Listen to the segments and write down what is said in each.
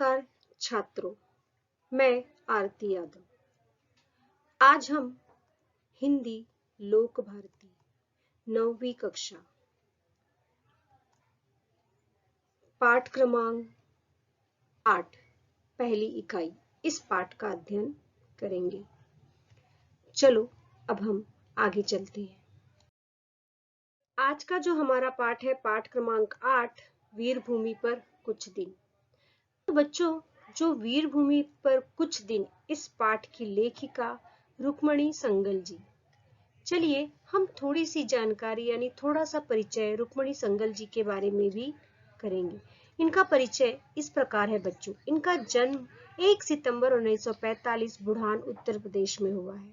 नमस्कार छात्रों, मैं आरती यादव। आज हम हिंदी लोक भारती 9वीं कक्षा पाठ क्रमांक 8 पहली इकाई इस पाठ का अध्ययन करेंगे। चलो अब हम आगे चलते हैं। आज का जो हमारा पाठ है पाठ क्रमांक 8 वीरभूमि पर कुछ दिन। तो बच्चों, जो वीरभूमि पर कुछ दिन इस पाठ की लेखिका रुक्मणी संगल जी। चलिए हम थोड़ी सी जानकारी यानी थोड़ा सा परिचय रुक्मणी संगल जी के बारे में भी करेंगे। इनका परिचय इस प्रकार है बच्चों। इनका जन्म 1 सितंबर 1945 बुढ़ान उत्तर प्रदेश में हुआ है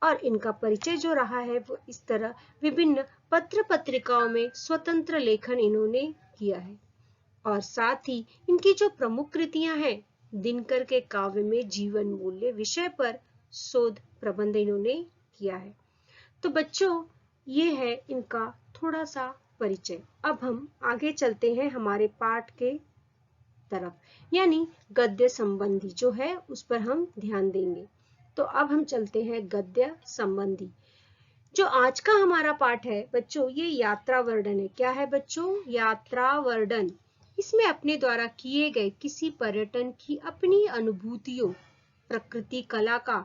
और इनका परिचय जो रहा है वो इस तरह विभिन्न पत्र पत्रिकाओं में स्वतंत्र लेखन इन्होंने किया है और साथ ही इनकी जो प्रमुख कृतियां हैं, दिनकर के काव्य में जीवन मूल्य विषय पर शोध प्रबंध इन्होंने किया है। तो बच्चों, ये है इनका थोड़ा सा परिचय। अब हम आगे चलते हैं हमारे पाठ के तरफ, यानी गद्य संबंधी जो है उस पर हम ध्यान देंगे। तो अब हम चलते हैं गद्य संबंधी। जो आज का हमारा पाठ है बच्चों, ये यात्रा वर्णन है। क्या है बच्चों? यात्रा वर्णन। इसमें अपने द्वारा किए गए किसी पर्यटन की अपनी अनुभूतियों, प्रकृति कला का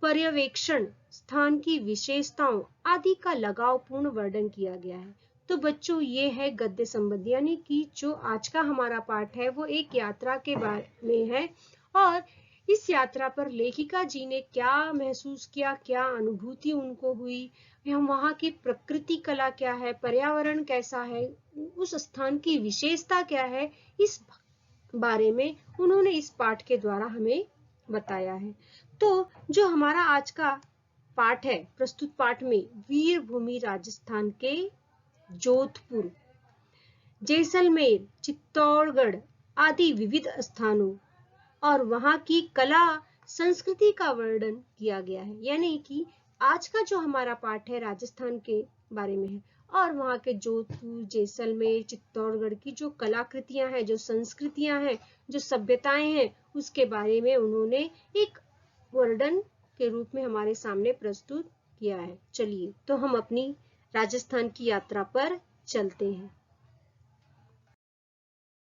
पर्यवेक्षण, स्थान की विशेषताओं आदि का लगावपूर्ण वर्णन किया गया है। तो बच्चों, ये है गद्य संबंधी, यानी कि जो आज का हमारा पाठ है वो एक यात्रा के बारे में है और इस यात्रा पर लेखिका जी ने क्या महसूस किया, क्या अनुभूति उनको हुई, वहाँ की प्रकृति कला क्या है, पर्यावरण कैसा है, उस स्थान की विशेषता क्या है, इस बारे में उन्होंने इस पाठ के द्वारा हमें बताया है। तो जो हमारा आज का पाठ है, प्रस्तुत पाठ में वीरभूमि राजस्थान के जोधपुर, जैसलमेर, चित्तौड़गढ़ आदि विविध स्थानों और वहां की कला संस्कृति का वर्णन किया गया है। यानी कि आज का जो हमारा पाठ है राजस्थान के बारे में है और वहां के जोधपुर, जैसलमेर, चित्तौड़गढ़ की जो कलाकृतियां हैं, जो संस्कृतियां हैं, जो सभ्यताएं हैं, उसके बारे में उन्होंने एक वर्णन के रूप में हमारे सामने प्रस्तुत किया है। चलिए तो हम अपनी राजस्थान की यात्रा पर चलते हैं।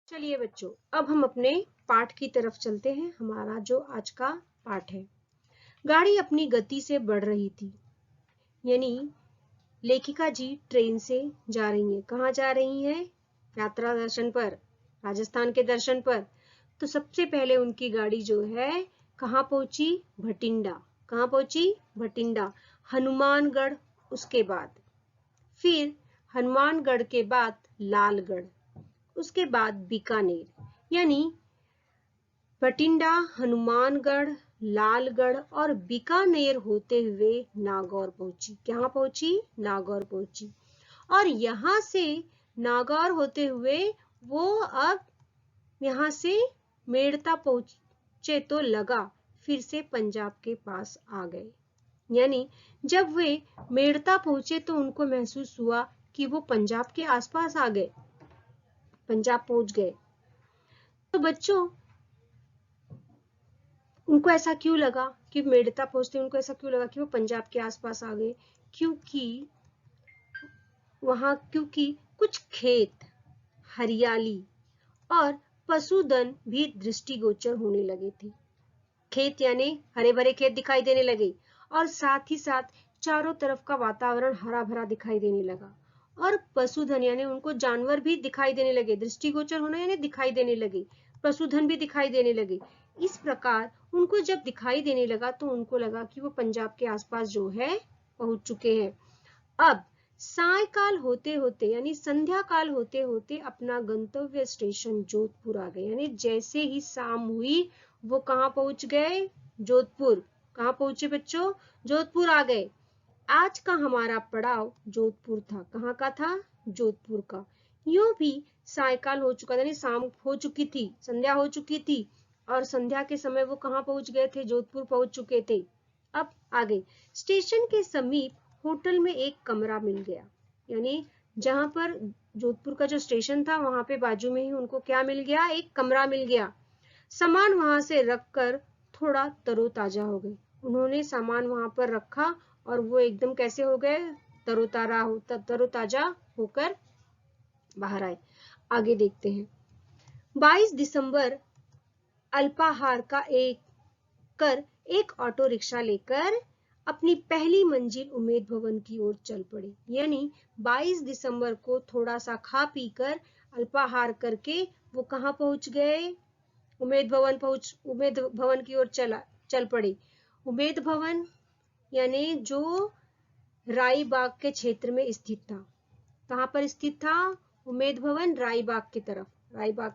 चलिए बच्चों, अब हम अपने पाठ की तरफ चलते हैं। हमारा जो आज का पाठ है, गाड़ी अपनी गति से बढ़ रही थी, यानी लेखिका जी ट्रेन से जा रही हैं। कहाँ जा रही हैं? यात्रा दर्शन पर, राजस्थान के दर्शन पर। तो सबसे पहले उनकी गाड़ी जो है कहाँ पहुंची? भटिंडा। कहाँ पहुंची? भटिंडा। हनुमानगढ़, उसके बाद फिर हनुमानगढ़ के बाद लालगढ़, उसके बाद बीकानेर। यानी भटिंडा, हनुमानगढ़, लालगढ़ और बीकानेर होते हुए नागौर पहुंची। कहाँ पहुंची? नागौर पहुंची। और यहाँ से नागौर होते हुए वो अब यहाँ से मेड़ता पहुंचे तो लगा फिर से पंजाब के पास आ गए। यानी जब वे मेड़ता पहुंचे तो उनको महसूस हुआ कि वो पंजाब के आसपास आ गए, पंजाब पहुंच गए। तो बच्चों, उनको ऐसा क्यों लगा कि मेड़ता पहुंचते, उनको ऐसा क्यों लगा कि वो पंजाब के आसपास आ गए? क्योंकि कुछ खेत, हरियाली और पशुधन भी दृष्टिगोचर होने लगे थे। खेत यानी हरे भरे खेत दिखाई देने लगे और साथ ही साथ चारों तरफ का वातावरण हरा भरा दिखाई देने लगा और पशुधन यानी उनको जानवर भी दिखाई देने लगे। दृष्टिगोचर होना यानी दिखाई देने लगे, पशुधन भी दिखाई देने लगे। इस प्रकार उनको जब दिखाई देने लगा तो उनको लगा कि वो पंजाब के आसपास जो है पहुंच चुके हैं। अब सायकाल होते होते यानी संध्या काल होते होते अपना गंतव्य स्टेशन जोधपुर आ गए। यानी जैसे ही शाम हुई वो कहाँ पहुंच गए? जोधपुर। कहाँ पहुंचे बच्चों? जोधपुर आ गए। आज का हमारा पड़ाव जोधपुर था। कहाँ का था? जोधपुर का। यूं भी सायकाल हो चुका था, यानी शाम हो चुकी थी, संध्या हो चुकी थी और संध्या के समय वो कहाँ पहुंच गए थे? जोधपुर पहुंच चुके थे। अब आगे स्टेशन के समीप होटल में एक कमरा मिल गया। यानी जहां पर जोधपुर का जो स्टेशन था वहां पे बाजू में ही उनको क्या मिल गया? एक कमरा मिल गया। सामान वहां से रखकर थोड़ा तरोताजा हो गए। उन्होंने सामान वहां पर रखा और वो एकदम कैसे हो गए, तरोताजा होकर बाहर आए। आगे देखते हैं। 22 दिसंबर अल्पाहार का एक ऑटो रिक्शा लेकर अपनी पहली मंजिल उम्मेद भवन की ओर चल पड़े। यानी 22 दिसंबर को थोड़ा सा खा पीकर अल्पाहार करके वो कहाँ पहुंच गए, उम्मेद भवन की ओर चल पड़े। उम्मेद भवन यानी जो रायबाग के क्षेत्र में स्थित था। कहाँ पर स्थित था उम्मेद भवन? रायबाग की तरफ, रायबाग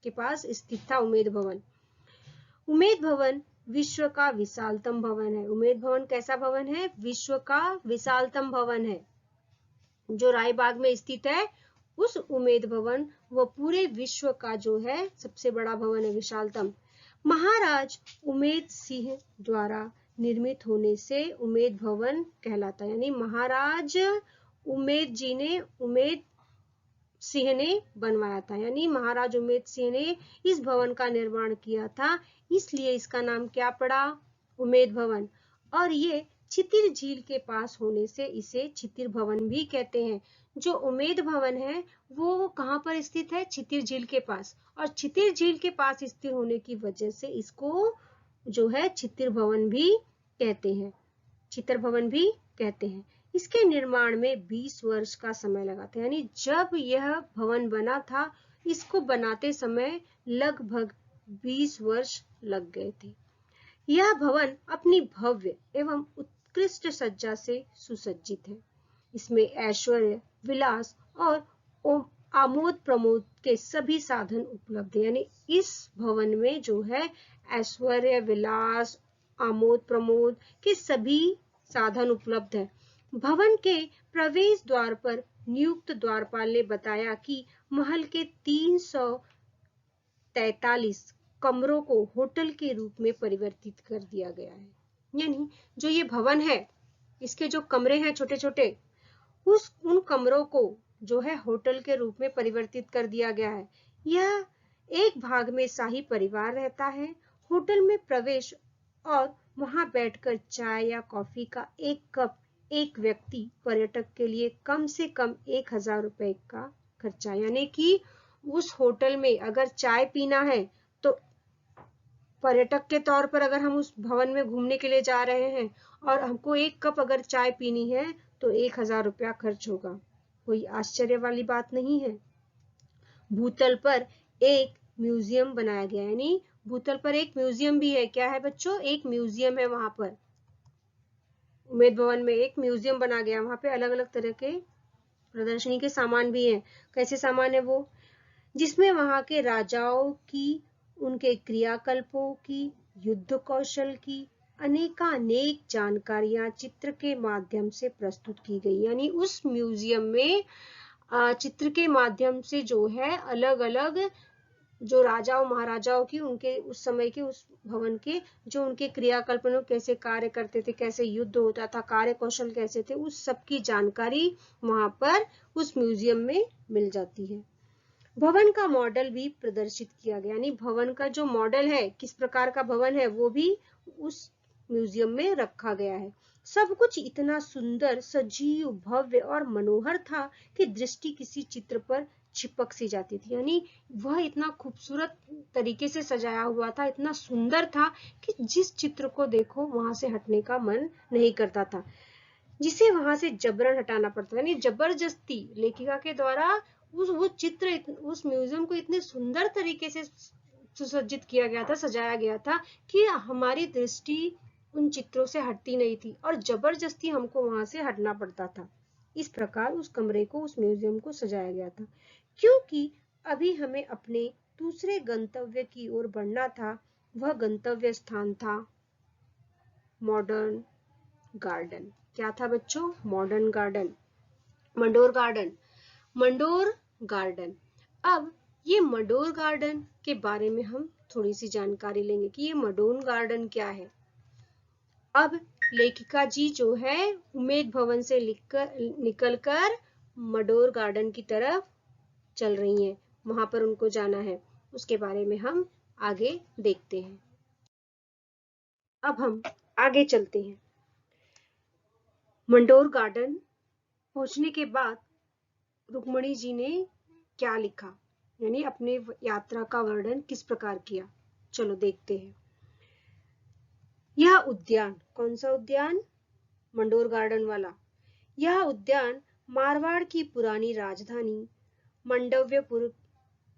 के पास स्थित था उम्मेद भवन। उम्मेद भवन विश्व का विशालतम भवन है। उम्मेद भवन कैसा भवन है? विश्व का विशालतम भवन है। जो रायबाग में स्थित है उस उम्मेद भवन वो पूरे विश्व का जो है सबसे बड़ा भवन है, विशालतम। महाराज उम्मेद सिंह द्वारा निर्मित होने से उम्मेद भवन कहलाता है। यानी महाराज उम्मेद सिंह ने बनवाया था। यानी महाराज उम्मेद सिंह ने इस भवन का निर्माण किया था, इसलिए इसका नाम क्या पड़ा? उम्मेद भवन। और ये छितिर झील के पास होने से इसे छितिर भवन भी कहते हैं। जो उम्मेद भवन है वो कहाँ पर स्थित है? छितिर झील के पास। और छितिर झील के पास स्थित होने की वजह से इसको जो है छितिर भवन भी कहते हैं, छितिर भवन भी कहते हैं। इसके निर्माण में 20 वर्ष का समय लगा था। यानी जब यह भवन बना था इसको बनाते समय लगभग 20 वर्ष लग गए थे। यह भवन अपनी भव्य एवं उत्कृष्ट सज्जा से सुसज्जित है। इसमें ऐश्वर्य, विलास और आमोद प्रमोद के सभी साधन उपलब्ध है। यानी इस भवन में जो है ऐश्वर्य, विलास, आमोद प्रमोद के सभी साधन उपलब्ध है। भवन के प्रवेश द्वार पर नियुक्त द्वारपाल ने बताया कि महल के 343 कमरों को होटल के रूप में परिवर्तित कर दिया गया है। यानी जो ये भवन है इसके जो कमरे हैं छोटे छोटे, उन कमरों को जो है होटल के रूप में परिवर्तित कर दिया गया है। यह एक भाग में शाही परिवार रहता है। होटल में प्रवेश और वहां बैठकर चाय या कॉफी का एक कप एक व्यक्ति पर्यटक के लिए कम से कम 1000 रुपए का खर्चा। यानी कि उस होटल में अगर चाय पीना है तो पर्यटक के तौर पर अगर हम उस भवन में घूमने के लिए जा रहे हैं और हमको एक कप अगर चाय पीनी है तो 1000 रुपया खर्च होगा। कोई आश्चर्य वाली बात नहीं है। भूतल पर एक म्यूजियम बनाया गया। यानी भूतल पर एक म्यूजियम भी है। क्या है बच्चों? एक म्यूजियम है वहां पर। उम्मेद भवन में एक म्यूजियम बना गया। वहां पे अलग अलग तरह के प्रदर्शनी के सामान भी हैं। कैसे सामान है वो? जिसमें वहां के राजाओं की, उनके क्रियाकल्पों की, युद्ध कौशल की अनेकानेक जानकारियां चित्र के माध्यम से प्रस्तुत की गई। यानी उस म्यूजियम में चित्र के माध्यम से जो है अलग अलग जो राजाओं महाराजाओं की, उनके उस समय के, उस भवन के जो उनके क्रियाकल्पों कैसे कार्य करते थे, कैसे युद्ध होता था, कार्य कौशल कैसे थे, उस सब की जानकारी वहां पर उस म्यूजियम में मिल जाती है। भवन का मॉडल भी प्रदर्शित किया गया। यानी भवन का जो मॉडल है, किस प्रकार का भवन है, वो भी उस म्यूजियम में रखा गया है। सब कुछ इतना सुंदर, सजीव, भव्य और मनोहर था कि दृष्टि किसी चित्र पर चिपक सी जाती थी। यानी वह इतना खूबसूरत तरीके से सजाया हुआ था, इतना सुंदर था कि जिस चित्र को देखो वहां से हटने का मन नहीं करता था, जिसे वहां से जबरन हटाना पड़ता। यानी जबरदस्ती लेखिका के द्वारा वो चित्र उस म्यूजियम को इतने सुंदर तरीके से सुसज्जित किया गया था, सजाया गया था कि हमारी दृष्टि उन चित्रों से हटती नहीं थी और जबरदस्ती हमको वहां से हटना पड़ता था। इस प्रकार उस कमरे को, उस म्यूजियम को सजाया गया था। क्योंकि अभी हमें अपने दूसरे गंतव्य की ओर बढ़ना था। वह गंतव्य स्थान था मॉडर्न गार्डन। क्या था बच्चों? Modern garden, Mandore garden. Mandore garden. अब ये मंडोर गार्डन के बारे में हम थोड़ी सी जानकारी लेंगे कि ये मंडोर गार्डन क्या है। अब लेखिका जी जो है उम्मेद भवन से निकलकर मंडोर गार्डन की तरफ चल रही हैं। वहां पर उनको जाना है, उसके बारे में हम आगे देखते हैं। अब हम आगे चलते हैं। मंडोर गार्डन पहुंचने के बाद रुक्मणी जी ने क्या लिखा, यानी अपने यात्रा का वर्णन किस प्रकार किया, चलो देखते हैं। यह उद्यान, कौन सा उद्यान? मंडोर गार्डन वाला। यह उद्यान मारवाड़ की पुरानी राजधानी मंडव्यपुर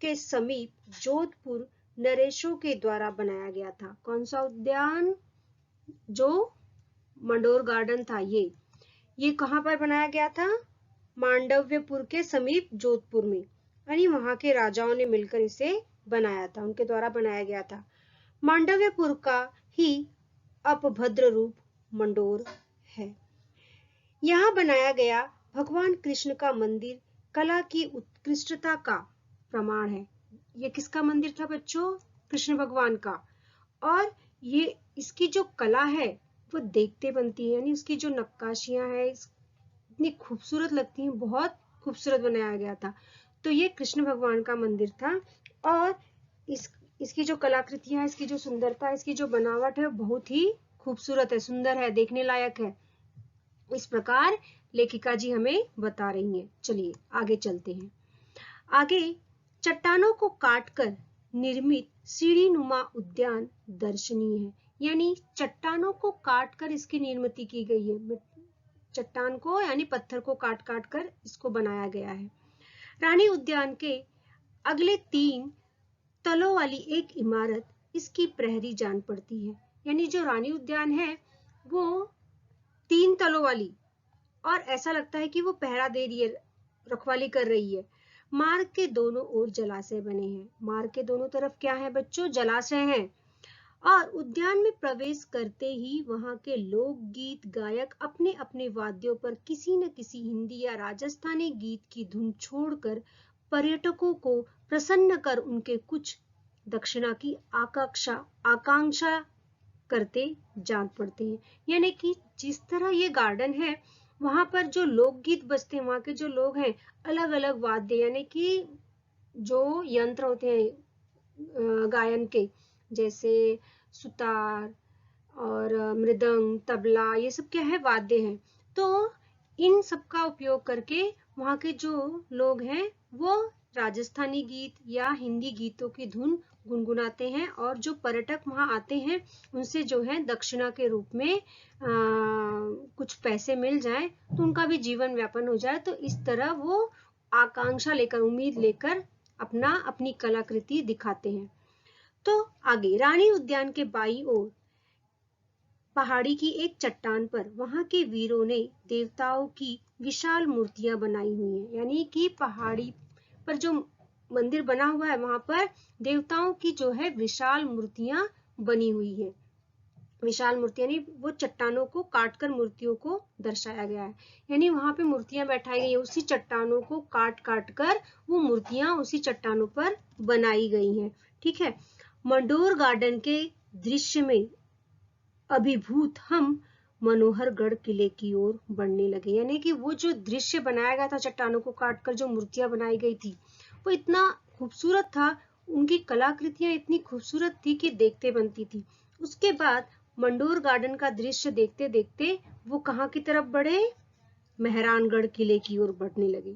के समीप जोधपुर नरेशों के द्वारा बनाया गया था। कौन सा उद्यान? जो मंडोर गार्डन था, ये कहां पर बनाया गया था? मांडव्यपुर के समीप जोधपुर में, यानी वहां के राजाओं ने मिलकर इसे बनाया था, उनके द्वारा बनाया गया था। मांडव्यपुर का ही अपभद्र रूप मंडोर है। यहाँ बनाया गया भगवान कृष्ण का मंदिर कला की उत्कृष्टता का प्रमाण है। ये किसका मंदिर था बच्चों? कृष्ण भगवान का। और ये इसकी जो कला है वो देखते बनती है, यानी इसकी जो नक्काशियां हैं इतनी खूबसूरत लगती हैं, बहुत खूबसूरत बनाया गया था। तो ये कृष्ण भगवान का मंदिर था और इसकी जो कलाकृतियां, इसकी जो सुंदरता, इसकी जो बनावट है बहुत ही खूबसूरत है, सुंदर है, देखने लायक है। इस प्रकार लेखिका जी हमें बता रही हैं। चलिए आगे चलते हैं। आगे चट्टानों को काटकर निर्मित सीढ़ीनुमा उद्यान दर्शनीय है, यानी चट्टानों को काटकर इसकी निर्मित की गई है। चट्टान को यानी पत्थर को काट काट कर इसको बनाया गया है। रानी उद्यान के अगले 3 तलों वाली एक इमारत इसकी प्रहरी जान पड़ती है, यानी जो रानी उद्यान है वो 3 तलों वाली, और ऐसा लगता है कि वो पहरा दे रही है, रखवाली कर रही है। मार्ग के दोनों ओर जलाशय बने हैं। मार्ग के दोनों तरफ क्या है बच्चों? जलाशय हैं। और उद्यान में प्रवेश करते ही वहां के लोकगीत गायक अपने अपने वाद्यों पर किसी न किसी हिंदी या राजस्थानी गीत की धुन छोड़कर पर्यटकों को प्रसन्न कर उनके कुछ दक्षिणा की आकांक्षा करते जान पड़ते हैं। यानी कि जिस तरह ये गार्डन है वहां पर जो लोकगीत बजते हैं, वहां के जो लोग हैं अलग अलग वाद्य, यानी कि जो यंत्र होते हैं गायन के, जैसे सुतार और मृदंग, तबला, ये सब क्या है? वाद्य हैं। तो इन सब का उपयोग करके वहां के जो लोग हैं वो राजस्थानी गीत या हिंदी गीतों की धुन गुनगुनाते हैं, और जो पर्यटक वहां आते हैं उनसे जो है दक्षिणा के रूप में कुछ पैसे मिल जाए तो उनका भी जीवन व्यापन हो जाए। तो इस तरह वो आकांक्षा लेकर, उम्मीद लेकर अपनी कलाकृति दिखाते हैं। तो आगे रानी उद्यान के बाईं ओर पहाड़ी की एक चट्टान पर वहां के वीरों ने देवताओं की विशाल मूर्तियां बनाई हुई हैं, यानी कि पहाड़ी पर जो मंदिर बना हुआ है वहां पर देवताओं की जो है विशाल मूर्तियां बनी हुई है। विशाल मूर्तियां यानी वो चट्टानों को काटकर मूर्तियों को दर्शाया गया है, यानी वहां पे मूर्तियां बैठाई गई है, उसी चट्टानों को काट काट कर वो मूर्तियां उसी चट्टानों पर बनाई गई हैं। ठीक है। मंडोर गार्डन के दृश्य में अभिभूत हम मनोहरगढ़ किले की ओर बढ़ने लगे, यानी कि वो जो दृश्य बनाया गया था चट्टानों को काटकर जो मूर्तियां बनाई गई थी वो इतना खूबसूरत था, उनकी कलाकृतियां इतनी खूबसूरत थी कि देखते बनती थी। उसके बाद मंडोर गार्डन का दृश्य देखते देखते वो कहाँ की तरफ बढ़े? मेहरानगढ़ किले की ओर बढ़ने लगे,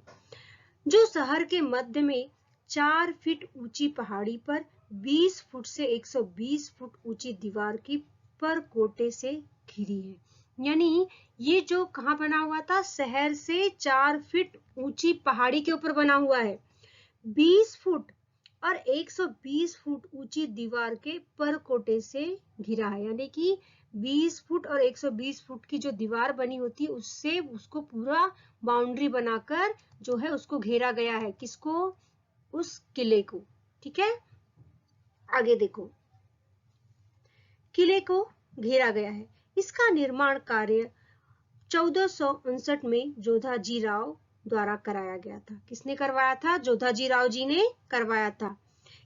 जो शहर के मध्य में 4 फीट ऊंची पहाड़ी पर 20 फुट से 120 फुट ऊंची दीवार की पर कोटे से घिरी है। यानी ये जो कहाँ बना हुआ था? शहर से 4 फीट ऊंची पहाड़ी के ऊपर बना हुआ है। 20 फुट और 120 फुट ऊंची दीवार के पर कोटे से घिरा है, यानी कि 20 फुट और 120 फुट की जो दीवार बनी होती है उससे उसको पूरा बाउंड्री बनाकर जो है उसको घेरा गया है। किसको? उस किले को। ठीक है। आगे देखो, किले को घेरा गया है। इसका निर्माण कार्य 1459 में जोधाजी राव द्वारा कराया गया था। किसने करवाया था? जोधाजी राव जी ने करवाया था।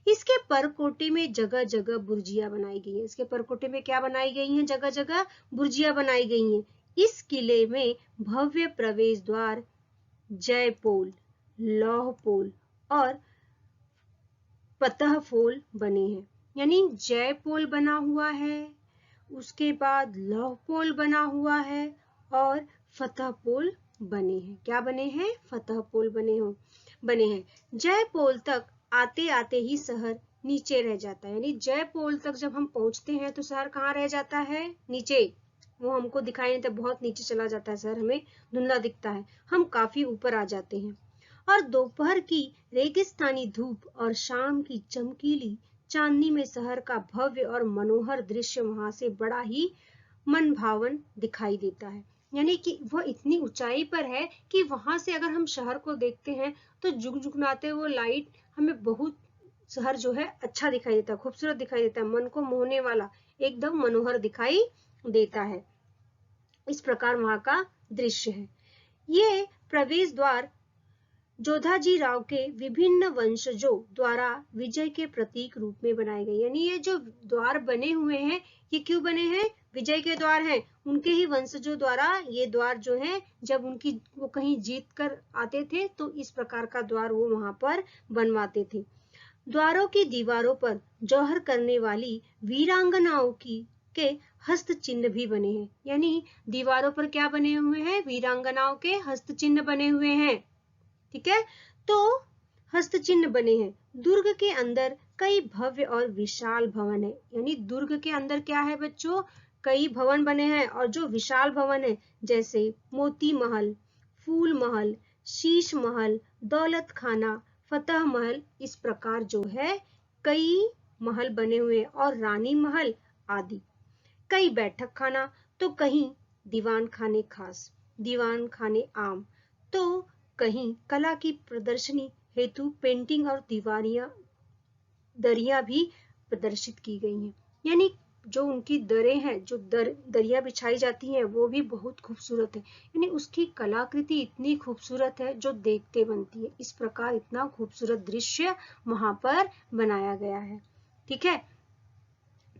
इसके परकोटे में जगह जगह बुर्जियां बनाई गई है। इसके परकोटे में क्या बनाई गई हैं? जगह जगह बुर्जियां बनाई गई हैं। इस किले में भव्य प्रवेश द्वार, जयपोल, लौह पोल और पतह पोल बने हैं। यानी जय पोल बना हुआ है, उसके बाद लव पोल बना हुआ है और फतह पोल बने हैं। क्या बने हैं? फतह पोल बने हैं। जय पोल तक आते आते ही शहर नीचे रह जाता है। यानी जय पोल तक जब हम पहुंचते हैं तो शहर कहाँ रह जाता है? नीचे। वो हमको दिखाई नहीं देता, बहुत नीचे चला जाता है शहर, हमें धुंधला दिखता है, हम काफी ऊपर आ जाते हैं। और दोपहर की रेगिस्तानी धूप और शाम की चमकीली चांदनी में शहर का भव्य और मनोहर दृश्य वहां से बड़ा ही मन भावन दिखाई देता है। यानी कि वह इतनी ऊंचाई पर है कि वहां से अगर हम शहर को देखते हैं तो जुगजुगनाते हुए लाइट हमें बहुत, शहर जो है अच्छा दिखाई देता है, खूबसूरत दिखाई देता है, मन को मोहने वाला, एकदम मनोहर दिखाई देता है। इस प्रकार वहां का दृश्य है। ये प्रवेश द्वार जोधाजी राव के विभिन्न वंशजों द्वारा विजय के प्रतीक रूप में बनाए गए। यानी ये जो द्वार बने हुए हैं, ये क्यों बने हैं? विजय के द्वार हैं। उनके ही वंशजों द्वारा ये द्वार जो है, जब वो कहीं जीत कर आते थे तो इस प्रकार का द्वार वो वहां पर बनवाते थे। द्वारों की दीवारों पर जौहर करने वाली वीरांगनाओं के हस्त चिन्ह भी बने हैं। यानी दीवारों पर क्या बने हुए हैं? वीरांगनाओं के हस्त चिन्ह बने हुए हैं। ठीक है, तो हस्त चिन्ह बने हैं। दुर्ग के अंदर कई भव्य और विशाल भवन है। यानी दुर्ग के अंदर क्या है बच्चों? कई भवन बने हैं, और जो विशाल भवन है जैसे मोती महल, फूल महल, शीश महल, दौलत खाना, फतह महल, इस प्रकार जो है कई महल बने हुए, और रानी महल आदि। कई बैठक खाना, तो कहीं दीवान खाने खास, दीवान खाने आम, तो कहीं कला की प्रदर्शनी हेतु पेंटिंग और दरिया भी प्रदर्शित की गई हैं। यानी जो उनकी दरें हैं, जो दरिया बिछाई जाती हैं, वो भी बहुत खूबसूरत है। यानी उसकी कलाकृति इतनी खूबसूरत है जो देखते बनती है। इस प्रकार इतना खूबसूरत दृश्य वहां पर बनाया गया है। ठीक है,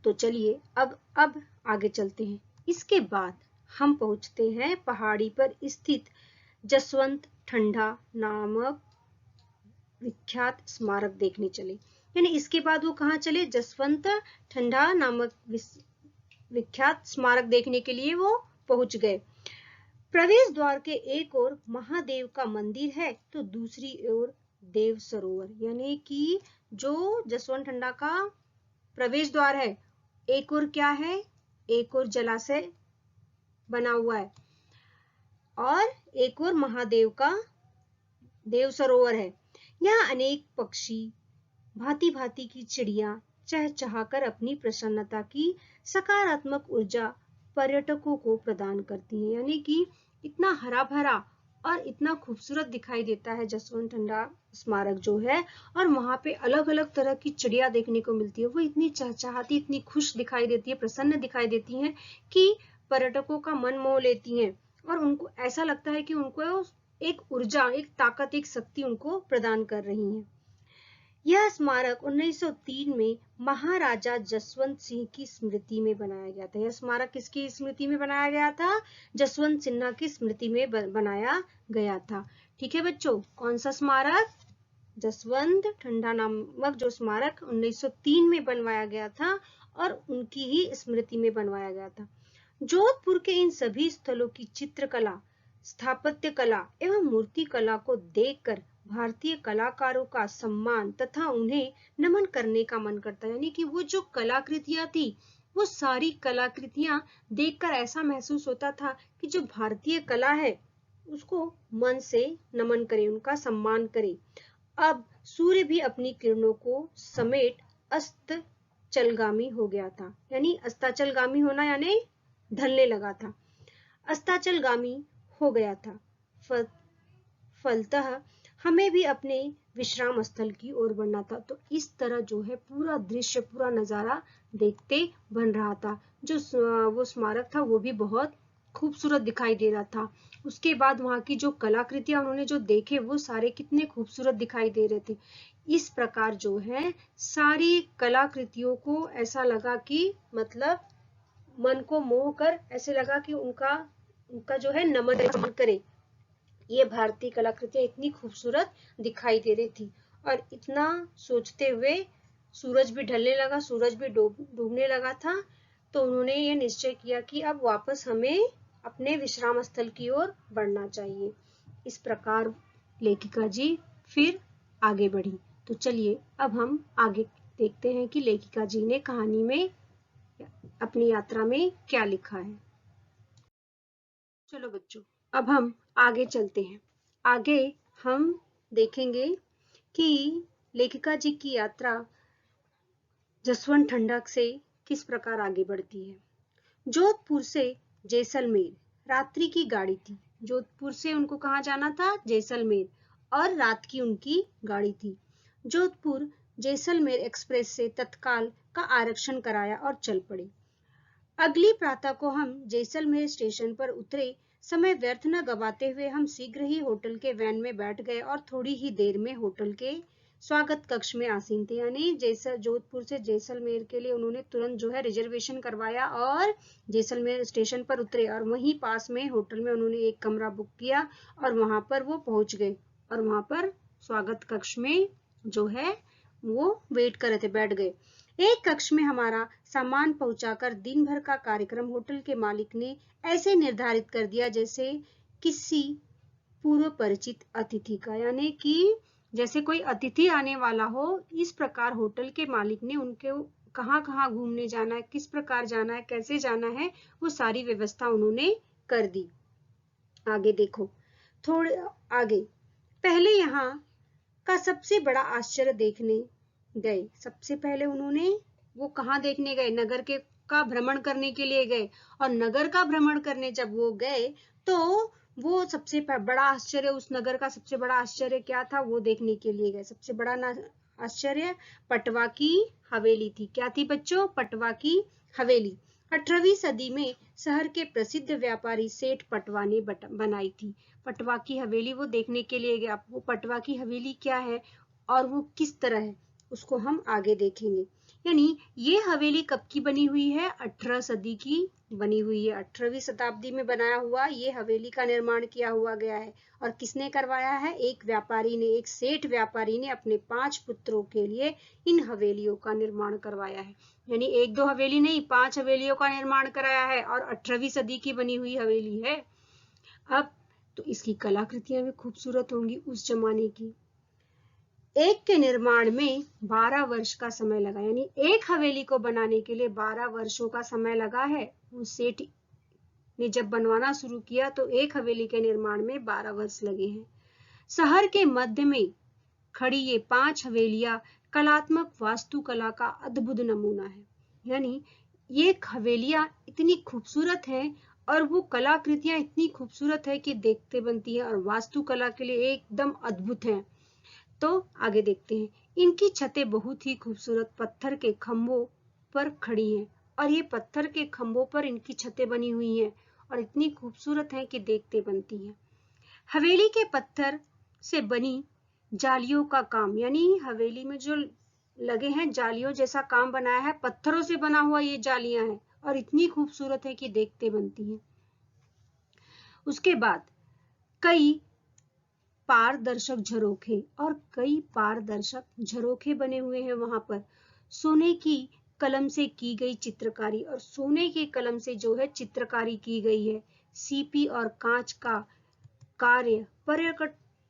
तो चलिए अब आगे चलते हैं। इसके बाद हम पहुंचते हैं पहाड़ी पर स्थित जसवंत ठंडा नामक विख्यात स्मारक देखने चले। यानी इसके बाद वो कहाँ चले? जसवंत ठंडा नामक विख्यात स्मारक देखने के लिए वो पहुंच गए। प्रवेश द्वार के एक ओर महादेव का मंदिर है तो दूसरी ओर देव सरोवर। यानी कि जो जसवंत ठंडा का प्रवेश द्वार है, एक ओर क्या है? एक ओर जलाशय बना हुआ है और एक ओर महादेव का देव सरोवर है। यहाँ अनेक पक्षी, भांति भांति की चिड़िया चहचहाकर अपनी प्रसन्नता की सकारात्मक ऊर्जा पर्यटकों को प्रदान करती है। यानी कि इतना हरा भरा और इतना खूबसूरत दिखाई देता है जसवंत ठंडा स्मारक जो है, और वहां पे अलग अलग तरह की चिड़िया देखने को मिलती है। वो इतनी चहचहाती, इतनी खुश दिखाई देती है, प्रसन्न दिखाई देती हैं कि पर्यटकों का मन मोह लेती हैं, और उनको ऐसा लगता है कि उनको एक ऊर्जा, एक ताकत, एक शक्ति उनको प्रदान कर रही है। यह स्मारक 1903 में महाराजा जसवंत सिंह की स्मृति में बनाया गया था। यह स्मारक किसकी स्मृति में बनाया गया था? जसवंत सिन्हा की स्मृति में बनाया गया था। ठीक है बच्चों, कौन सा स्मारक? जसवंत ठंडा नामक जो स्मारक 1903 में बनवाया गया था और उनकी ही स्मृति में बनवाया गया था। जोधपुर के इन सभी स्थलों की चित्रकला, स्थापत्य कला एवं मूर्ति कला को देखकर भारतीय कलाकारों का सम्मान तथा उन्हें नमन करने का मन करता है। यानी कि वो जो कलाकृतियां थी, वो सारी कलाकृतियां देखकर ऐसा महसूस होता था कि जो भारतीय कला है उसको मन से नमन करे, उनका सम्मान करे। अब सूर्य भी अपनी किरणों को समेट अस्ताचलगामी हो गया था। यानी अस्ताचलगामी होना यानी ढलने लगा था, अस्ताचलगामी हो गया था। फलतः हमें भी अपने विश्राम स्थल की ओर बढ़ना था। तो इस तरह जो है पूरा दृश्य, पूरा नजारा देखते बन रहा था। जो वो स्मारक था वो भी बहुत खूबसूरत दिखाई दे रहा था। उसके बाद वहां की जो कलाकृतियां उन्होंने जो देखे वो सारे कितने खूबसूरत दिखाई दे रहे थे। इस प्रकार जो है सारी कलाकृतियों को ऐसा लगा कि मतलब मन को मोह कर ऐसे लगा कि उनका जो है नमन करे। ये भारतीय कलाकृतियां इतनी खूबसूरत दिखाई दे रही थी, और इतना सोचते हुए सूरज भी ढलने लगा, सूरज भी डूबने लगा था। तो उन्होंने ये निश्चय किया कि अब वापस हमें अपने विश्राम स्थल की ओर बढ़ना चाहिए। इस प्रकार लेखिका जी फिर आगे बढ़ी। तो चलिए अब हम आगे देखते हैं कि लेखिका जी ने कहानी में अपनी यात्रा में क्या लिखा है। चलो बच्चों, अब हम आगे चलते हैं। आगे हम देखेंगे कि लेखिका जी की यात्रा जसवंत ठंडक से किस प्रकार आगे बढ़ती है। जोधपुर से जैसलमेर रात्रि की गाड़ी थी। जोधपुर से उनको कहाँ जाना था? जैसलमेर, और रात की उनकी गाड़ी थी। जोधपुर जैसलमेर एक्सप्रेस से तत्काल का आरक्षण कराया और चल पड़े। अगली प्रातः को हम जैसलमेर स्टेशन पर उतरे। समय व्यर्थ न गवाते हुए हम शीघ्र ही होटल के वैन में बैठ गए और थोड़ी ही देर में होटल के स्वागत कक्ष में आसीन थे। यानी जोधपुर से जैसलमेर के लिए उन्होंने तुरंत जो है रिजर्वेशन करवाया और जैसलमेर स्टेशन पर उतरे और वहीं पास में होटल में उन्होंने एक कमरा बुक किया और वहां पर वो पहुंच गए और वहां पर स्वागत कक्ष में जो है वो वेट कर रहे थे, बैठ गए। एक कक्ष में हमारा सामान पहुंचाकर दिन भर का कार्यक्रम होटल के मालिक ने ऐसे निर्धारित कर दिया जैसे किसी पूर्व परिचित अतिथि का, यानी कि जैसे कोई अतिथि आने वाला हो। इस प्रकार होटल के मालिक ने उनके कहाँ कहाँ घूमने जाना है, किस प्रकार जाना है, कैसे जाना है, वो सारी व्यवस्था उन्होंने कर दी। आगे देखो, थोड़े आगे, पहले यहाँ का सबसे बड़ा आश्चर्य देखने गए। सबसे पहले उन्होंने वो कहाँ देखने गए? नगर के का भ्रमण करने के लिए गए। और नगर का भ्रमण करने जब वो गए तो वो सबसे बड़ा आश्चर्य, उस नगर का सबसे बड़ा आश्चर्य क्या था वो देखने के लिए गए। सबसे बड़ा आश्चर्य पटवा की हवेली थी। क्या थी बच्चों? पटवा की हवेली। 18वीं सदी में शहर के प्रसिद्ध व्यापारी सेठ पटवा ने बनाई थी। पटवा की हवेली वो देखने के लिए गया। वो पटवा की हवेली क्या है और वो किस तरह है उसको हम आगे देखेंगे। यानी ये हवेली कब की बनी हुई है? 18 सदी की बनी हुई है। 18वीं शताब्दी में बनाया हुआ ये हवेली का निर्माण किया हुआ गया है। और किसने करवाया है? एक व्यापारी ने, एक सेठ व्यापारी ने अपने 5 पुत्रों के लिए इन हवेलियों का निर्माण करवाया है। यानी 1-2 हवेली नहीं, 5 हवेलियों का निर्माण कराया है और 18वीं सदी की बनी हुई हवेली है। अब तो इसकी कलाकृतियां भी खूबसूरत होंगी उस जमाने की। एक के निर्माण में 12 वर्ष का समय लगा। यानी एक हवेली को बनाने के लिए 12 वर्षों का समय लगा है। उस सेठ ने जब बनवाना शुरू किया तो एक हवेली के निर्माण में 12 वर्ष लगे हैं। शहर के मध्य में खड़ी ये 5 हवेलियां कलात्मक वास्तुकला का अद्भुत नमूना है। यानी ये हवेलियां इतनी खूबसूरत हैं और वो कलाकृतियां इतनी खूबसूरत है कि देखते बनती है और वास्तुकला के लिए एकदम अद्भुत है। तो आगे देखते हैं। इनकी छतें बहुत ही खूबसूरत पत्थर के खंभों पर खड़ी हैं और ये पत्थर के खंभों पर इनकी छतें बनी हुई हैं और इतनी खूबसूरत हैं कि देखते बनती हैं। हवेली के पत्थर से बनी जालियों का काम, यानी हवेली में जो लगे हैं जालियों जैसा काम बनाया है, पत्थरों से बना हुआ ये जालियां हैं और इतनी खूबसूरत है कि देखते बनती हैं। उसके बाद कई पारदर्शक झरोखे और कई पारदर्शक झरोखे बने हुए हैं वहां पर। सोने की कलम से की गई चित्रकारी, और सोने की कलम से जो है चित्रकारी की गई है। सीपी और कांच का कार्य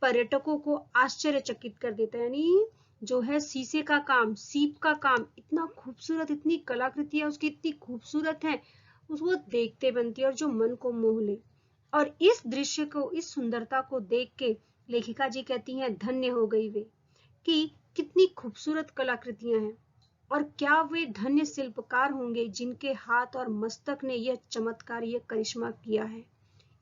पर्यटकों को आश्चर्यचकित कर देता है। यानी जो है शीशे का काम, सीप का काम, इतना खूबसूरत, इतनी कलाकृतियां उसकी इतनी खूबसूरत है, उसको देखते बनती है और जो मन को मोह ले। और इस दृश्य को, इस सुंदरता को देख के लेखिका जी कहती हैं धन्य हो गई वे, कि कितनी खूबसूरत कलाकृतियां हैं और क्या वे धन्य शिल्पकार होंगे जिनके हाथ और मस्तक ने यह चमत्कार, यह करिश्मा किया है।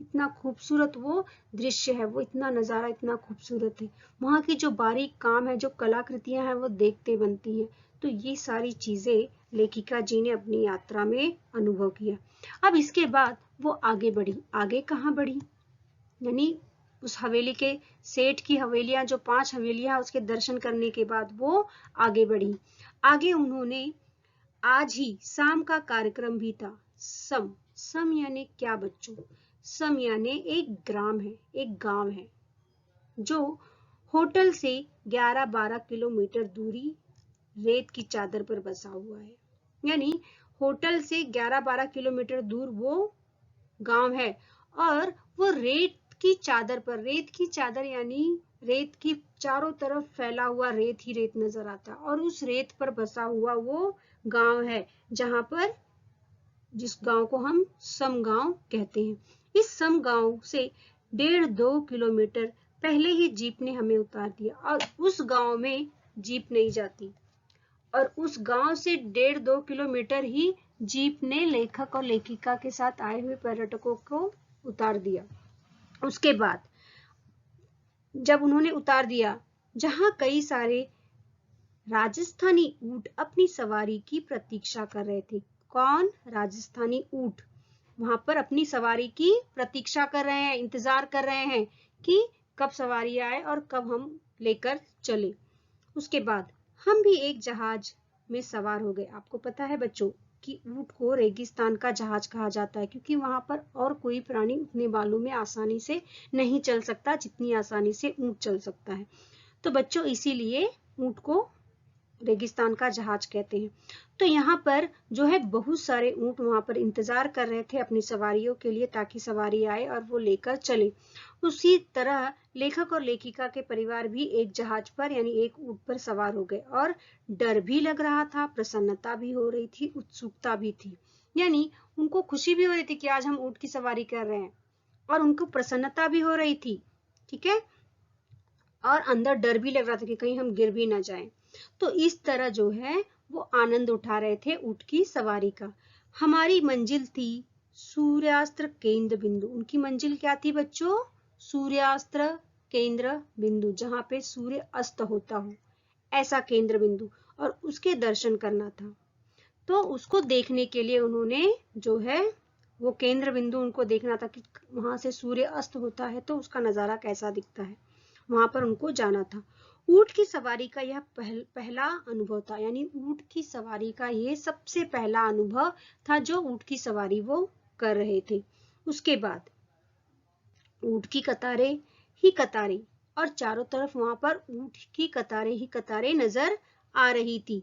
इतना खूबसूरत वो दृश्य है, वो इतना नजारा इतना खूबसूरत है। वहां की जो बारीक काम है, जो कलाकृतियां हैं, वो देखते बनती हैं। तो ये सारी चीजें लेखिका जी ने अपनी यात्रा में अनुभव किया। अब इसके बाद वो आगे बढ़ी। आगे कहाँ बढ़ी? यानी उस हवेली के, सेठ की हवेलियां, जो 5 हवेलियां, उसके दर्शन करने के बाद वो आगे बढ़ी। आगे उन्होंने, आज ही शाम का कार्यक्रम भी था। सम यानी क्या बच्चों? सम यानी एक ग्राम है, एक गांव है जो होटल से 11-12 किलोमीटर दूरी रेत की चादर पर बसा हुआ है। यानी होटल से 11-12 किलोमीटर दूर वो गांव है और वो रेत की चादर पर, रेत की चादर यानी रेत की चारों तरफ फैला हुआ रेत ही रेत नजर आता है और उस रेत पर बसा हुआ वो गांव है, जहां पर, जिस गांव को हम सम गांव कहते हैं। इस सम गांव से 1.5-2 किलोमीटर पहले ही जीप ने हमें उतार दिया और उस गांव में जीप नहीं जाती और उस गांव से 1.5-2 किलोमीटर ही जीप ने लेखक और लेखिका के साथ आए हुए पर्यटकों को उतार दिया। उसके बाद जब उन्होंने उतार दिया, जहां कई सारे राजस्थानी ऊंट अपनी सवारी की प्रतीक्षा कर रहे थे। कौन? राजस्थानी ऊंट वहां पर अपनी सवारी की प्रतीक्षा कर रहे हैं, इंतजार कर रहे हैं कि कब सवारी आए और कब हम लेकर चले। उसके बाद हम भी एक जहाज में सवार हो गए। आपको पता है बच्चों कि ऊंट को रेगिस्तान का जहाज कहा जाता है, क्योंकि वहां पर और कोई प्राणी उतने बालू में आसानी से नहीं चल सकता जितनी आसानी से ऊंट चल सकता है। तो बच्चों इसीलिए ऊंट को रेगिस्तान का जहाज कहते हैं। तो यहाँ पर जो है बहुत सारे ऊंट वहां पर इंतजार कर रहे थे अपनी सवारियों के लिए, ताकि सवारी आए और वो लेकर चले। उसी तरह लेखक और लेखिका के परिवार भी एक जहाज पर यानी एक ऊंट पर सवार हो गए और डर भी लग रहा था, प्रसन्नता भी हो रही थी, उत्सुकता भी थी। यानी उनको खुशी भी हो रही थी कि आज हम ऊंट की सवारी कर रहे हैं और उनको प्रसन्नता भी हो रही थी, ठीक है, और अंदर डर भी लग रहा था कि कहीं हम गिर भी ना जाएं। तो इस तरह जो है वो आनंद उठा रहे थे ऊंट की सवारी का। हमारी मंजिल थी सूर्यास्त्र केंद्र बिंदु। उनकी मंजिल क्या थी बच्चों? सूर्यास्त्र केंद्र बिंदु, जहां पे सूर्य अस्त होता हो, ऐसा केंद्र बिंदु, और उसके दर्शन करना था। तो उसको देखने के लिए उन्होंने जो है वो केंद्र बिंदु उनको देखना था कि वहां से सूर्य अस्त होता है तो उसका नजारा कैसा दिखता है, वहां पर उनको जाना था। ऊंट की सवारी का यह पहला अनुभव था, यानी ऊंट की सवारी का ये सबसे पहला अनुभव था जो ऊंट की सवारी वो कर रहे थे। उसके बाद ऊंट की कतारें ही कतारें और चारों तरफ वहां पर ऊंट की कतारें ही कतारें नजर आ रही थी।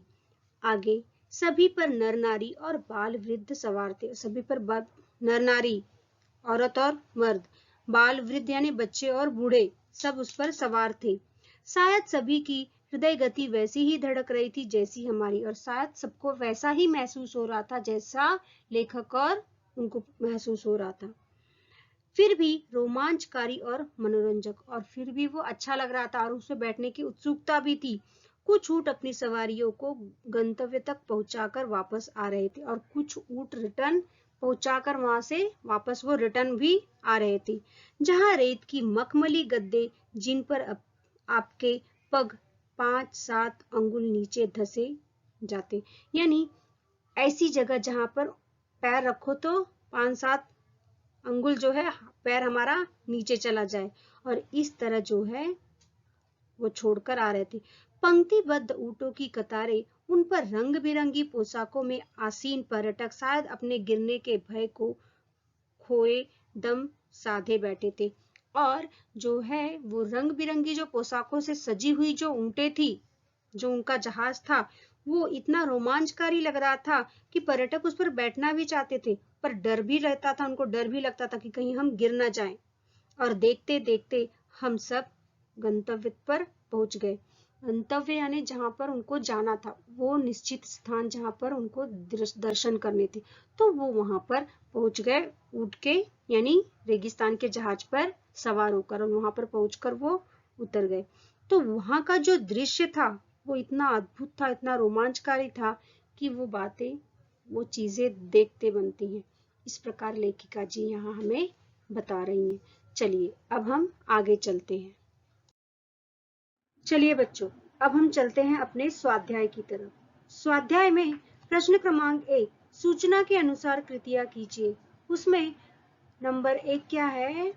आगे सभी पर नर नारी और बाल वृद्ध सवार थे। सभी पर नर नारी, औरत और मर्द, बाल वृद्ध यानी बच्चे और बूढ़े, सब उस पर सवार थे। शायद सभी की हृदय गति वैसी ही धड़क रही थी जैसी हमारी, और शायद सबको वैसा ही महसूस हो रहा था जैसा लेखक और उनको महसूस हो रहा था। फिर भी रोमांचकारी और मनोरंजक, और फिर भी वो अच्छा लग रहा था और उसमें बैठने की उत्सुकता भी थी। कुछ ऊंट अपनी सवारियों को गंतव्य तक पहुंचाकर वापस आ रहे थे और कुछ ऊंट रिटर्न पहुंचाकर वहां से वापस वो रिटर्न भी आ रहे थे, जहां रेत की मखमली गद्दे, जिन पर आपके पग 5-7 अंगुल नीचे धसे जाते, यानी ऐसी जगह जहां पर पैर रखो तो 5-7 अंगुल जो है पैर हमारा नीचे चला जाए, और इस तरह जो है वो छोड़कर आ रहे थे। पंक्तिबद्ध ऊंटों की कतारें, उन पर रंग बिरंगी पोशाकों में आसीन पर्यटक शायद अपने गिरने के भय को खोए दम साधे बैठे थे। और जो है वो रंग बिरंगी जो पोशाकों से सजी हुई जो ऊंटें थी, जो उनका जहाज था, वो इतना रोमांचकारी लग रहा था कि पर्यटक उस पर बैठना भी चाहते थे, पर डर भी रहता था, उनको डर भी लगता था कि कहीं हम गिर ना जाएं। और देखते देखते हम सब गंतव्य पर पहुंच गए। गंतव्य यानी जहां पर उनको जाना था, वो निश्चित स्थान जहां पर उनको दर्शन करने थे, तो वो वहां पर पहुंच गए ऊंट के यानी रेगिस्तान के जहाज पर सवार होकर, और वहां पर पहुंचकर वो उतर गए। तो वहां का जो दृश्य था वो इतना अद्भुत था, इतना रोमांचकारी था कि वो बातें, वो चीजें देखते बनती हैं। इस प्रकार लेखिका जी यहाँ हमें बता रही हैं। चलिए अब हम आगे चलते हैं। चलिए बच्चों, अब हम चलते हैं अपने स्वाध्याय की तरफ। स्वाध्याय में प्रश्न क्रमांक 1, सूचना के अनुसार कृतियां कीजिए। उसमें नंबर 1 क्या है?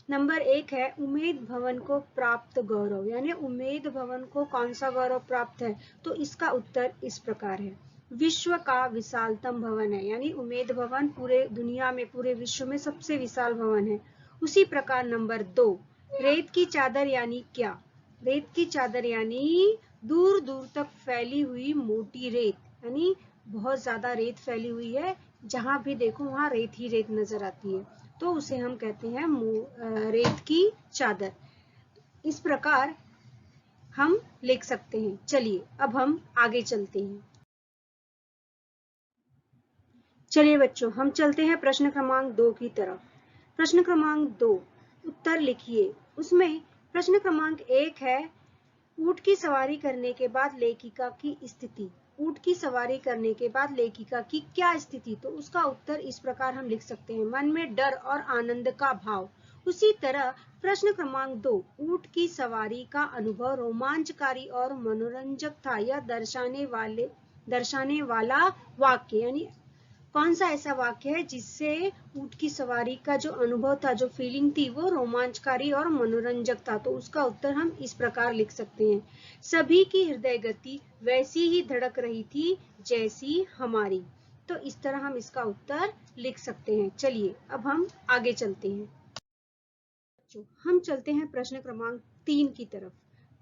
नंबर 1 है उम्मेद भवन को प्राप्त गौरव, यानी उम्मेद भवन को कौन सा गौरव प्राप्त है? तो इसका उत्तर इस प्रकार है, विश्व का विशालतम भवन है, यानी उम्मेद भवन पूरे दुनिया में, पूरे विश्व में सबसे विशाल भवन है। उसी प्रकार नंबर 2, रेत की चादर यानी क्या? रेत की चादर यानी दूर दूर तक फैली हुई मोटी रेत, यानी बहुत ज्यादा रेत फैली हुई है, जहां भी देखो वहां रेत ही रेत नजर आती है, तो उसे हम कहते हैं रेत की चादर। इस प्रकार हम लिख सकते हैं। चलिए अब हम आगे चलते हैं। चलिए बच्चों, हम चलते हैं प्रश्न क्रमांक 2 की तरफ। प्रश्न क्रमांक 2, उत्तर लिखिए। उसमें प्रश्न क्रमांक 1 है, ऊंट की सवारी करने के बाद लेखिका की स्थिति। ऊंट की सवारी करने के बाद लेखिका की क्या स्थिति? तो उसका उत्तर इस प्रकार हम लिख सकते हैं, मन में डर और आनंद का भाव। उसी तरह प्रश्न क्रमांक 2, ऊंट की सवारी का अनुभव रोमांचकारी और मनोरंजक था, यह दर्शाने वाला वाक्य, यानी कौन सा ऐसा वाक्य है जिससे ऊंट की सवारी का जो अनुभव था, जो फीलिंग थी, वो रोमांचकारी और मनोरंजक था? तो उसका उत्तर हम इस प्रकार लिख सकते हैं, सभी की हृदय गति वैसी ही धड़क रही थी जैसी हमारी। तो इस तरह हम इसका उत्तर लिख सकते हैं। चलिए अब हम आगे चलते हैं। हम चलते हैं प्रश्न क्रमांक 3 की तरफ।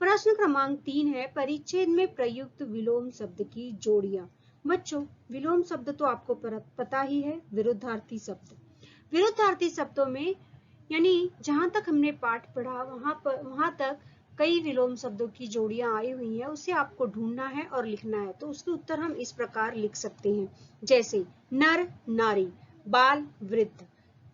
प्रश्न क्रमांक 3 है, परिच्छेद में प्रयुक्त विलोम शब्द की जोड़ियां। बच्चों, विलोम शब्द तो आपको पता ही है, विरुद्धार्थी शब्द। विरुद्धार्थी शब्दों में, यानी जहां तक हमने पाठ पढ़ा वहां तक कई विलोम शब्दों की जोड़ियां आई हुई है, उसे आपको ढूंढना है और लिखना है। तो उसके उत्तर हम इस प्रकार लिख सकते हैं, जैसे नर नारी, बाल वृद्ध,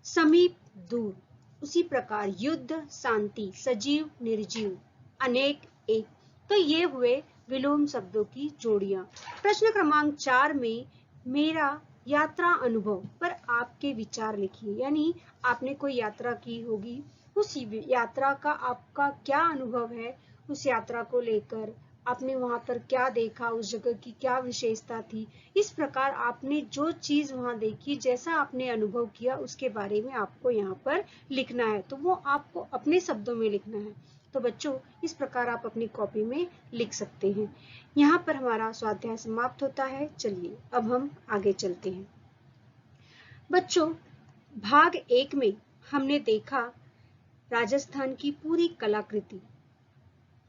समीप दूर। उसी प्रकार युद्ध शांति, सजीव निर्जीव, अनेक एक। तो ये हुए विलोम शब्दों की जोड़ियां। प्रश्न क्रमांक 4 में मेरा यात्रा अनुभव पर आपके विचार लिखिए, यानी आपने कोई यात्रा की होगी, उस यात्रा का आपका क्या अनुभव है, उस यात्रा को लेकर आपने वहां पर क्या देखा, उस जगह की क्या विशेषता थी। इस प्रकार आपने जो चीज वहां देखी, जैसा आपने अनुभव किया, उसके बारे में आपको यहाँ पर लिखना है। तो वो आपको अपने शब्दों में लिखना है। तो बच्चों, इस प्रकार आप अपनी कॉपी में लिख सकते हैं। यहाँ पर हमारा स्वाध्याय समाप्त होता है। चलिए अब हम आगे चलते हैं। बच्चों, भाग 1 में हमने देखा राजस्थान की पूरी कलाकृति,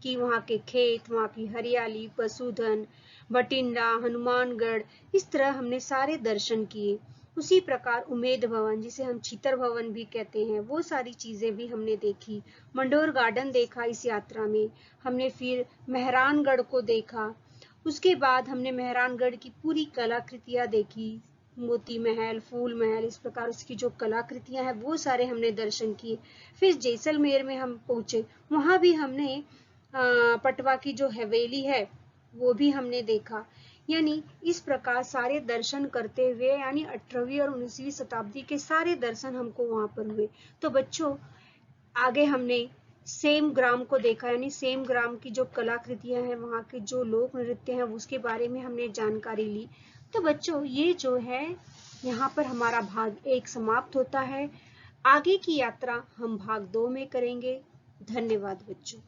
कि वहाँ के खेत, वहाँ की हरियाली, पशुधन, बठिंडा, हनुमानगढ़, इस तरह हमने सारे दर्शन किए। उसी प्रकार उमेद भवन, जिसे हम छितर भवन भी कहते हैं, वो सारी चीजें भी हमने देखी। मंडोर गार्डन देखा इस यात्रा में हमने, फिर मेहरानगढ़ को देखा। उसके बाद हमने मेहरानगढ़ की पूरी कलाकृतियां देखी, मोती महल, फूल महल, इस प्रकार उसकी जो कलाकृतियां हैं वो सारे हमने दर्शन किए। फिर जैसलमेर में हम पहुंचे, वहां भी हमने पटवा की जो हवेली है वो भी हमने देखा। यानी इस प्रकार सारे दर्शन करते हुए, यानी 18वीं और 19वीं शताब्दी के सारे दर्शन हमको वहां पर हुए। तो बच्चों, आगे हमने सेम ग्राम को देखा, यानी सेम ग्राम की जो कलाकृतियां हैं, वहाँ के जो लोक नृत्य हैं, उसके बारे में हमने जानकारी ली। तो बच्चों, ये जो है यहाँ पर हमारा भाग 1 समाप्त होता है। आगे की यात्रा हम भाग 2 में करेंगे। धन्यवाद बच्चों।